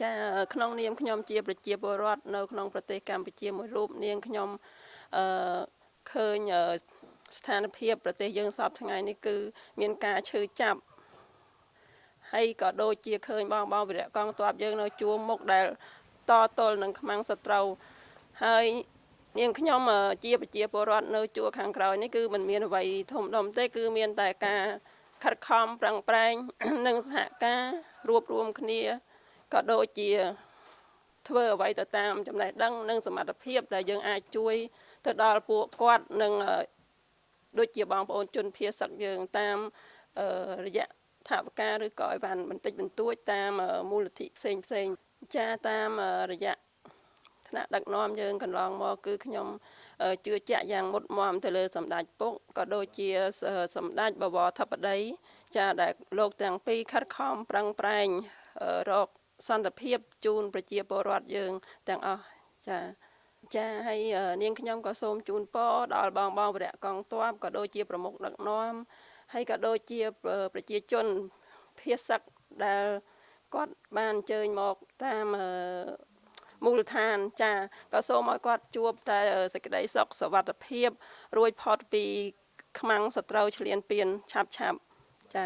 ចាក្នុងនាមខ្ញុំជាប្រជាពលរដ្ឋនៅក្នុងប្រទេសកម្ពុជាមួយរូបនាងខ្ញុំឃើញស្ថានភាពប្រទេសយើងសពថ្ងៃនេះគឺមានការឈឺចាប់ហើយក៏ដូចជាឃើញបងវីរៈកងទ័ពយើងនៅជួរមុខដែលតទល់នឹងខ្មាំងសត្រូវហើយនាងខ្ញុំជាប្រជាពលរដ្ឋនៅជួរខាងក្រោយនេះគឺមិនមានអ្វីធំដុំទេគឺមានតែការខិតខំប្រឹងប្រែងនិងសហការរួបរวมគ្នាក៏ដូចជាធ្វើអ្វីទៅតាមចំណេះដឹងនិងសមត្ថភាពដែលយើងអាចជួយទៅដល់ពួកគាត់និងដូចជាបងប្អូនជនភៀសសឹកយើងតាមរយៈថវិកាឬក៏អីបានបន្តិចបន្តួចតាមមូលនិធិផ្សេងចាតាមរយៈថ្នាក់ដឹកនាំយើងកន្លងមកគឺខ្ញុំជឿជាក់យ៉ាងមុតមមទៅលើសម្ដេចពុកក៏ដូចជាសម្ដេចបវរធិបតីចាដែលលោកទាំងពីរខិតខំប្រឹងប្រែងរកសន្តិភាពជូនប្រជាពលរដ្ឋយើងទាំងអស់ចាហើយនាងខ្ញុំក៏សូមជូនពរដល់បងវីរៈកងទ័ពក៏ដូចជាប្រមុខដឹកនាំហើយក៏ដូចជាប្រជាជនភៀសសឹកដែលគាត់បានអញ្ជើញមកតាមមូលដ្ឋានចាក៏សូមឲ្យគាត់ជួបតែសេចក្តីសុខសុវត្ថិភាពរួចផុតពីខ្មាំងសត្រូវឈ្លានពានឆាប់ចា